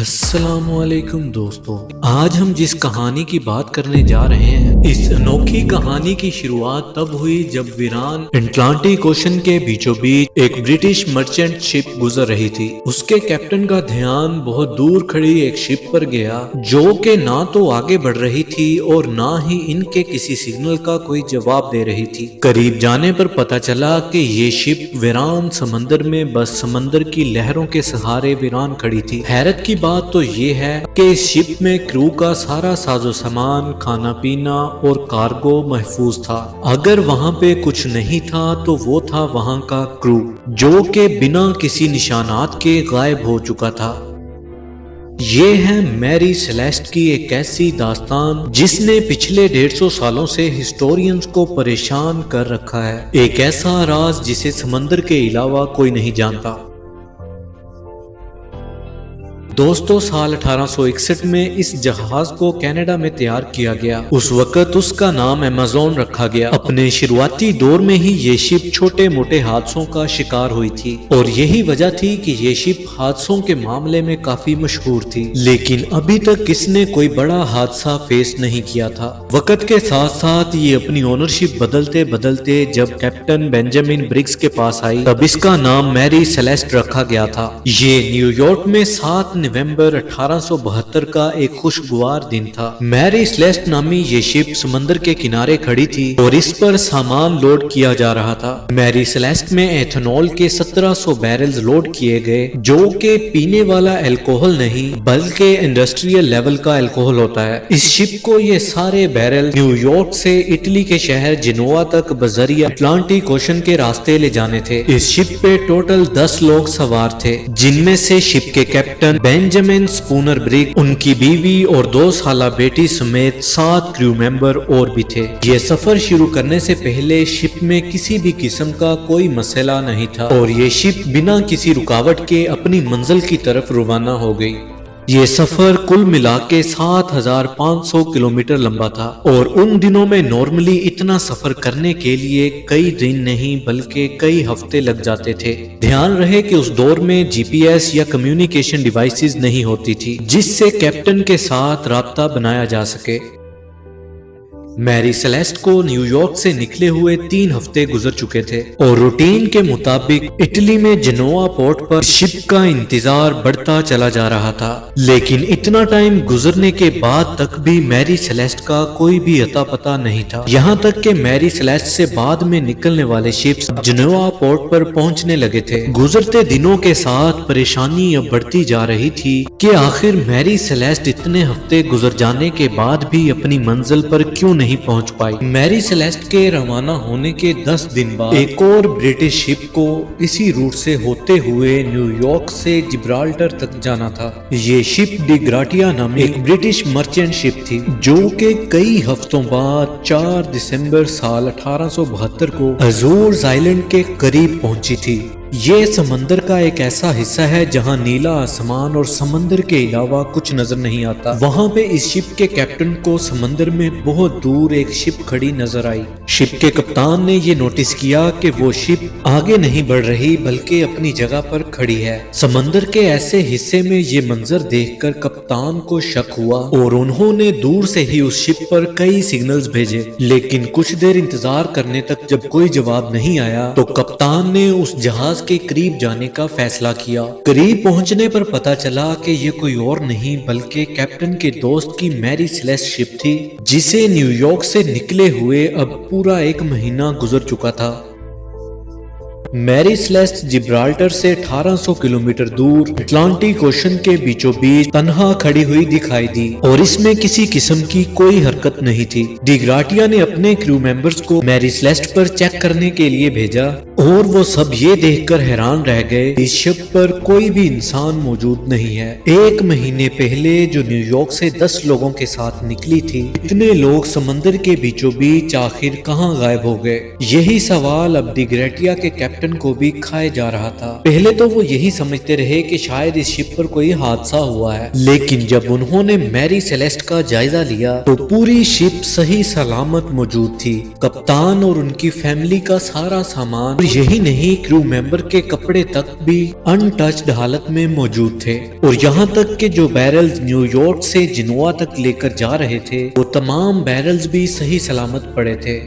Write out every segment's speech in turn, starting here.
السلام علیکم دوستو، آج ہم جس کہانی کی بات کرنے جا رہے ہیں، اس انوکھی کہانی کی شروعات تب ہوئی جب ویران اٹلانٹک اوشن کے بیچوں بیچ ایک برٹش مرچنٹ شپ گزر رہی تھی۔ اس کے کیپٹن کا دھیان بہت دور کھڑی ایک شپ پر گیا جو کہ نہ تو آگے بڑھ رہی تھی اور نہ ہی ان کے کسی سگنل کا کوئی جواب دے رہی تھی۔ قریب جانے پر پتہ چلا کہ یہ شپ ویران سمندر میں بس سمندر کی لہروں کے سہارے ویران کھڑی تھی۔ حیرت کی بات تو یہ ہے کہ اس شپ میں کرو کا سارا ساز و سامان، کھانا پینا اور کارگو محفوظ تھا۔ اگر وہاں پہ کچھ نہیں تھا تو وہ تھا وہاں کا کرو، جو کہ بنا کسی نشانات کے غائب ہو چکا تھا۔ یہ ہے میری سیلیسٹ کی ایک ایسی داستان جس نے پچھلے 150 سالوں سے ہسٹورینز کو پریشان کر رکھا ہے، ایک ایسا راز جسے سمندر کے علاوہ کوئی نہیں جانتا۔ دوستو، سال 1861 میں اس جہاز کو کینیڈا میں تیار کیا گیا۔ اس وقت اس کا نام ایمیزون رکھا گیا۔ اپنے شروعاتی دور میں ہی یہ شپ چھوٹے موٹے حادثوں کا شکار ہوئی تھی اور یہی وجہ تھی کہ یہ شپ حادثوں کے معاملے میں کافی مشہور تھی، لیکن ابھی تک اس نے کوئی بڑا حادثہ فیس نہیں کیا تھا۔ وقت کے ساتھ ساتھ یہ اپنی اونرشپ بدلتے بدلتے جب کیپٹن بینجامن برگس کے پاس آئی تب اس کا نام میری سیلیسٹ رکھا گیا تھا۔ یہ نیو یارک میں 7 نومبر 1872 کا ایک خوشگوار دن تھا۔ میری سیلیسٹ نامی یہ شپ سمندر کے کنارے کھڑی تھی اور اس پر سامان لوڈ کیا جا رہا تھا۔ میری سیلیسٹ میں ایتھنول کے 1700 بیرلز لوڈ کیے گئے، جو کہ پینے والا الکوہل نہیں بلکہ انڈسٹریل لیول کا الکوہل ہوتا ہے۔ اس شپ کو یہ سارے بیرل نیو یارک سے اٹلی کے شہر جنوا تک بذریعہ اٹلانٹک اوشن کے راستے لے جانے تھے۔ اس شپ پہ ٹوٹل 10 لوگ سوار تھے، جن میں سے شپ کے کیپٹن بینجامن سپونر برگ، ان کی بیوی اور 2 سالہ بیٹی سمیت 7 کریو ممبر اور بھی تھے۔ یہ سفر شروع کرنے سے پہلے شپ میں کسی بھی قسم کا کوئی مسئلہ نہیں تھا اور یہ شپ بنا کسی رکاوٹ کے اپنی منزل کی طرف روانہ ہو گئی۔ یہ سفر کل ملا کے 7500 کلومیٹر لمبا تھا اور ان دنوں میں نارملی اتنا سفر کرنے کے لیے کئی دن نہیں بلکہ کئی ہفتے لگ جاتے تھے۔ دھیان رہے کہ اس دور میں جی پی ایس یا کمیونیکیشن ڈیوائسز نہیں ہوتی تھی جس سے کیپٹن کے ساتھ رابطہ بنایا جا سکے۔ میری سیلیسٹ کو نیو یارک سے نکلے ہوئے 3 ہفتے گزر چکے تھے اور روٹین کے مطابق اٹلی میں جنوا پورٹ پر شپ کا انتظار بڑھتا چلا جا رہا تھا، لیکن اتنا ٹائم گزرنے کے بعد تک بھی میری سیلیسٹ کا کوئی بھی اتا پتا نہیں تھا، یہاں تک کہ میری سیلیسٹ سے بعد میں نکلنے والے شپس جنوا پورٹ پر پہنچنے لگے تھے۔ گزرتے دنوں کے ساتھ پریشانی اب بڑھتی جا رہی تھی کہ آخر میری سیلیسٹ اتنے ہفتے گزر جانے کے بعد بھی اپنی منزل پر کیوں نہیں پہنچ پائی۔ میری سیلیسٹ کے روانہ ہونے کے 10 دن بعد ایک اور برٹش شپ کو اسی روٹ سے ہوتے ہوئے نیو یارک سے جبرالٹر تک جانا تھا۔ یہ شپ ڈی گراٹیا نامی ایک برٹش مرچنٹ شپ تھی جو کہ کئی ہفتوں بعد 4 دسمبر سال 1872 کو ازورز آئلینڈ کے قریب پہنچی تھی۔ یہ سمندر کا ایک ایسا حصہ ہے جہاں نیلا آسمان اور سمندر کے علاوہ کچھ نظر نہیں آتا۔ وہاں پہ اس شپ کے کیپٹن کو سمندر میں بہت دور ایک شپ کھڑی نظر آئی۔ شپ کے کپتان نے یہ نوٹس کیا کہ وہ شپ آگے نہیں بڑھ رہی بلکہ اپنی جگہ پر کھڑی ہے۔ سمندر کے ایسے حصے میں یہ منظر دیکھ کر کپتان کو شک ہوا اور انہوں نے دور سے ہی اس شپ پر کئی سگنلز بھیجے، لیکن کچھ دیر انتظار کرنے تک جب کوئی جواب نہیں آیا تو کپتان نے اس جہاز کے قریب جانے کا فیصلہ کیا۔ قریب پہنچنے پر پتا چلا کہ یہ کوئی اور نہیں بلکہ کیپٹن کے دوست کی میری سیلیسٹ شپ تھی، جسے نیو یارک سے نکلے ہوئے اب پورا 1 مہینہ گزر چکا تھا۔ میری سیلیسٹ جبرالٹر سے 1800 کلومیٹر دور اٹلانٹک اوشن کے بیچوں بیچ تنہا کھڑی ہوئی دکھائی دی اور اس میں کسی قسم کی کوئی حرکت نہیں تھی۔ ڈی گراٹیا نے اپنے کریو ممبرز کو میری سیلیسٹ پر چیک کرنے کے لیے بھیجا اور وہ سب یہ دیکھ کر حیران رہ گئے اس شپ پر کوئی بھی انسان موجود نہیں ہے۔ 1 مہینے پہلے جو نیو یارک سے 10 لوگوں کے ساتھ نکلی تھی، اتنے لوگ سمندر کے بیچوں بیچ آخر کہاں غائب ہو گئے؟ یہی سوال اب ڈی گراٹیا کے کیپٹن کو بھی کھائے جا رہا تھا۔ پہلے تو وہ یہی سمجھتے رہے کہ شاید اس شپ پر کوئی حادثہ ہوا ہے، لیکن جب انہوں نے میری سیلیسٹ کا جائزہ لیا تو پوری شپ صحیح سلامت موجود تھی۔ کپتان اور ان کی فیملی کا سارا سامان یہی نہیں، کرو ممبر کے کپڑے تک بھی انٹچڈ حالت میں موجود تھے، اور یہاں تک کہ جو بیرلز نیو یارک سے جنوا تک لے کر جا رہے تھے وہ تمام بیرلز بھی صحیح سلامت پڑے تھے،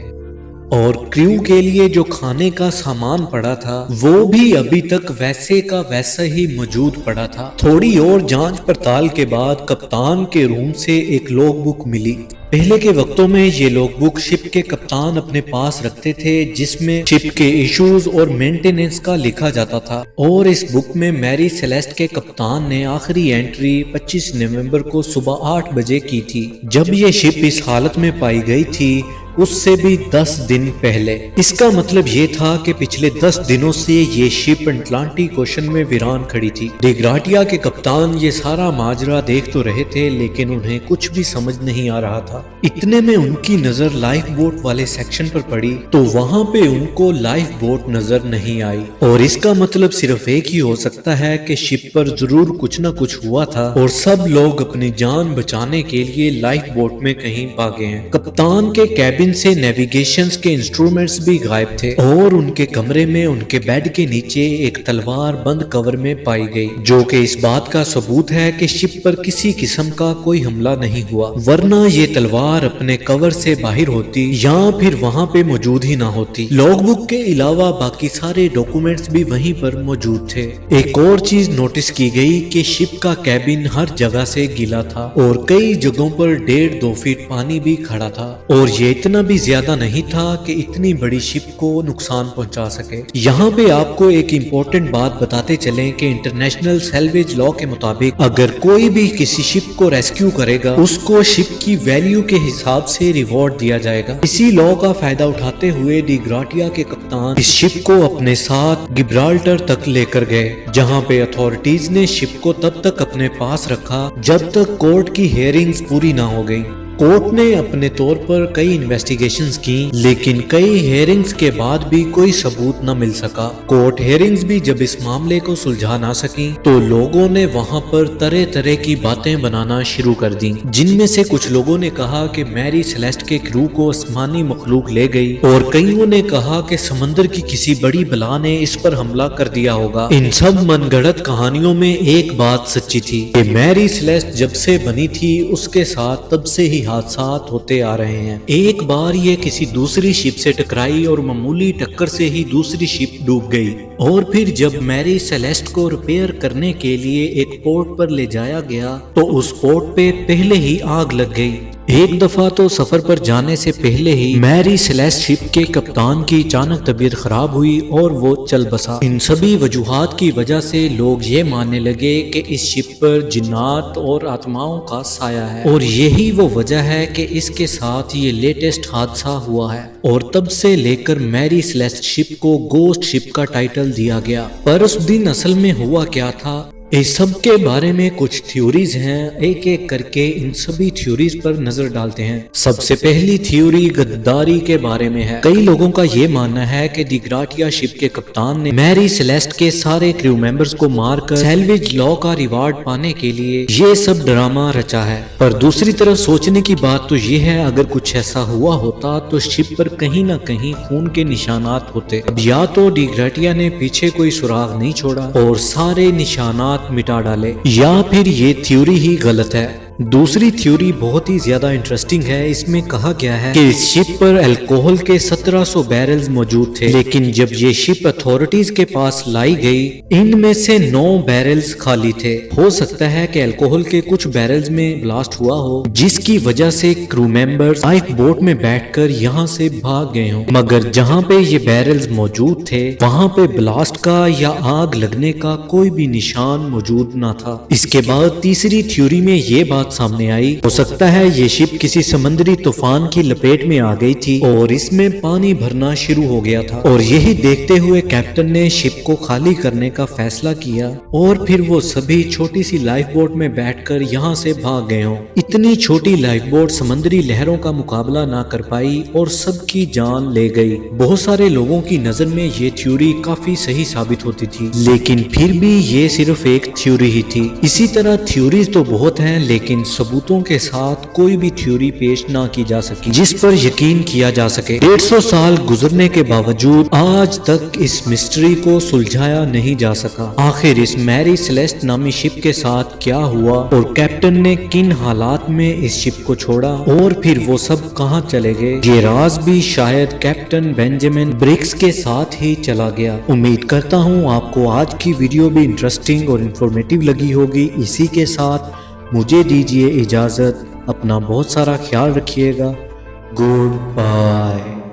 اور کریو کے لیے جو کھانے کا سامان پڑا تھا وہ بھی ابھی تک ویسے کا ویسا ہی موجود پڑا تھا۔ تھوڑی اور جانچ پڑتال کے بعد کپتان کے روم سے ایک لاگ بک ملی۔ پہلے کے وقتوں میں یہ لاگ بک شپ کے کپتان اپنے پاس رکھتے تھے، جس میں شپ کے ایشوز اور مینٹیننس کا لکھا جاتا تھا، اور اس بک میں میری سیلیسٹ کے کپتان نے آخری انٹری 25 نومبر کو صبح 8 بجے کی تھی، جب یہ شپ اس حالت میں پائی گئی تھی اس سے بھی 10 دن پہلے۔ اس کا مطلب یہ تھا کہ پچھلے 10 دنوں سے یہ شپ اٹلانٹک اوشن میں ویران کھڑی تھی۔ ڈی گراٹیا کے کپتان یہ سارا ماجرا دیکھ تو رہے تھے، لیکن انہیں کچھ بھی سمجھ نہیں آ رہا تھا۔ اتنے میں ان کی نظر لائف بوٹ والے سیکشن پر پڑی تو وہاں پہ ان کو لائف بوٹ نظر نہیں آئی، اور اس کا مطلب صرف ایک ہی ہو سکتا ہے کہ شپ پر ضرور کچھ نہ کچھ ہوا تھا، اور سب لوگ اپنی جان بچانے کے لیے لائف بوٹ میں کہیں بھاگے ہیں۔ کپتان کے کیبن سے نیویگیشنز کے انسٹرومنٹس بھی غائب تھے، اور ان کے کمرے میں ان کے بیڈ کے نیچے ایک تلوار بند کور میں پائی گئی، جو کہ اس بات کا ثبوت ہے کہ شپ پر کسی قسم کا کوئی حملہ نہیں ہوا، ورنہ یہ تلوار اپنے کور سے باہر ہوتی یا پھر وہاں پہ موجود ہی نہ ہوتی۔ لاگ بک کے علاوہ باقی سارے ڈاکومنٹس بھی وہیں پر موجود تھے۔ ایک اور چیز نوٹس کی گئی کہ شپ کا کیبن ہر جگہ سے گیلا تھا، اور کئی جگہوں پر 1.5-2 فٹ پانی بھی کھڑا تھا، اور یہ اتنا بھی زیادہ نہیں تھا کہ اتنی بڑی شپ کو نقصان پہنچا سکے۔ یہاں پہ آپ کو ایک امپورٹنٹ بات بتاتے چلیں کہ انٹرنیشنل سیلویج لا کے مطابق اگر کوئی بھی کسی شپ کو ریسکیو کرے گا اس کو شپ کی ویلیو کے حساب سے ریوارڈ دیا جائے گا۔ اسی لا کا فائدہ اٹھاتے ہوئے ڈی گراٹیا کے کپتان اس شپ کو اپنے ساتھ گبرالٹر تک لے کر گئے، جہاں پہ اتھارٹیز نے شپ کو تب تک اپنے پاس رکھا جب تک کورٹ کی ہیئرنگز پوری نہ ہو گئی۔ کورٹ نے اپنے طور پر کئی انویسٹیگیشنز کی، لیکن کئی ہیئرنگز کے بعد بھی کوئی ثبوت نہ مل سکا۔ کورٹ ہیئرنگز بھی جب اس معاملے کو سلجھا نہ سکیں تو لوگوں نے وہاں پر طرح طرح کی باتیں بنانا شروع کر دیں، جن میں سے کچھ لوگوں نے کہا کہ میری سیلیسٹ کے کرو کو آسمانی مخلوق لے گئی، اور کئیوں نے کہا کہ سمندر کی کسی بڑی بلا نے اس پر حملہ کر دیا ہوگا۔ ان سب من گھڑت کہانیوں میں ایک بات سچی تھی کہ میری سیلیسٹ جب سے بنی تھی اس کے ساتھ تب سے ہی حادثات ہوتے آ رہے ہیں۔ ایک بار یہ کسی دوسری شپ سے ٹکرائی اور معمولی ٹکر سے ہی دوسری شپ ڈوب گئی، اور پھر جب میری سیلیسٹ کو ریپیئر کرنے کے لیے ایک پورٹ پر لے جایا گیا تو اس پورٹ پہ پہلے ہی آگ لگ گئی۔ ایک دفعہ تو سفر پر جانے سے پہلے ہی میری سیلیسٹ شپ کے کپتان کی اچانک طبیعت خراب ہوئی اور وہ چل بسا۔ ان سبھی وجوہات کی وجہ سے لوگ یہ ماننے لگے کہ اس شپ پر جنات اور آتماؤں کا سایہ ہے، اور یہی وہ وجہ ہے کہ اس کے ساتھ یہ لیٹسٹ حادثہ ہوا ہے، اور تب سے لے کر میری سیلیسٹ شپ کو گوسٹ شپ کا ٹائٹل دیا گیا۔ پر اس دن اصل میں ہوا کیا تھا، اس سب کے بارے میں کچھ تھیوریز ہیں، ایک ایک کر کے ان سبھی تھیوریز پر نظر ڈالتے ہیں۔ سب سے پہلی تھیوری غداری کے بارے میں ہے۔ کئی لوگوں کا یہ ماننا ہے کہ ڈی گراٹیا شپ کے کپتان نے میری سیلیسٹ کے سارے کریو ممبرز کو مار کر سیلویج لا کا ریوارڈ پانے کے لیے یہ سب ڈرامہ رچا ہے۔ پر دوسری طرف سوچنے کی بات تو یہ ہے، اگر کچھ ایسا ہوا ہوتا تو شپ پر کہیں نہ کہیں خون کے نشانات ہوتے۔ اب یا تو ڈی گراٹیا نے پیچھے کوئی سراغ نہیں چھوڑا اور سارے نشانات مٹا ڈالے، یا پھر یہ تھیوری ہی غلط ہے۔ دوسری تھیوری بہت ہی زیادہ انٹرسٹنگ ہے۔ اس میں کہا گیا ہے کہ اس شپ پر الکوہل کے 1700 بیرلز موجود تھے، لیکن جب یہ شپ اتھارٹیز کے پاس لائی گئی ان میں سے 9 بیرلز خالی تھے۔ ہو سکتا ہے کہ الکوہل کے کچھ بیرلز میں بلاسٹ ہوا ہو، جس کی وجہ سے کرو ممبرز لائف بوٹ میں بیٹھ کر یہاں سے بھاگ گئے ہوں، مگر جہاں پہ یہ بیرلز موجود تھے وہاں پہ بلاسٹ کا یا آگ لگنے کا کوئی بھی نشان موجود نہ تھا۔ اس کے بعد تیسری تھیوری میں یہ بات سامنے آئی، ہو سکتا ہے یہ شپ کسی سمندری طوفان کی لپیٹ میں آ گئی تھی اور اس میں پانی بھرنا شروع ہو گیا تھا، اور یہی دیکھتے ہوئے کیپٹن نے شپ کو خالی کرنے کا فیصلہ کیا، اور پھر وہ سبھی چھوٹی سی لائف بوٹ میں بیٹھ کر یہاں سے بھاگ گئے ہوں۔ اتنی چھوٹی لائف بوٹ سمندری لہروں کا مقابلہ نہ کر پائی اور سب کی جان لے گئی۔ بہت سارے لوگوں کی نظر میں یہ تھیوری کافی صحیح ثابت ہوتی تھی، لیکن پھر بھی یہ صرف ایک تھیوری ہی تھی۔ اسی طرح تھیوریز تو بہت ہیں، لیکن لیکن ثبوتوں کے ساتھ کوئی بھی تھیوری پیش نہ کی جا سکی جس پر یقین کیا جا سکے۔ 150 سال گزرنے کے باوجود آج تک اس مسٹری کو سلجھایا نہیں جا سکا۔ آخر اس میری سیلیسٹ نامی شپ کے ساتھ کیا ہوا اور کیپٹن نے کن حالات میں اس شپ کو چھوڑا اور پھر وہ سب کہاں چلے گئے، یہ راز بھی شاید کیپٹن بینجامن برگس کے ساتھ ہی چلا گیا۔ امید کرتا ہوں آپ کو آج کی ویڈیو بھی انٹرسٹنگ اور انفارمیٹیو لگی ہوگی۔ اسی کے ساتھ مجھے دیجیے اجازت، اپنا بہت سارا خیال رکھیے گا۔ Good bye.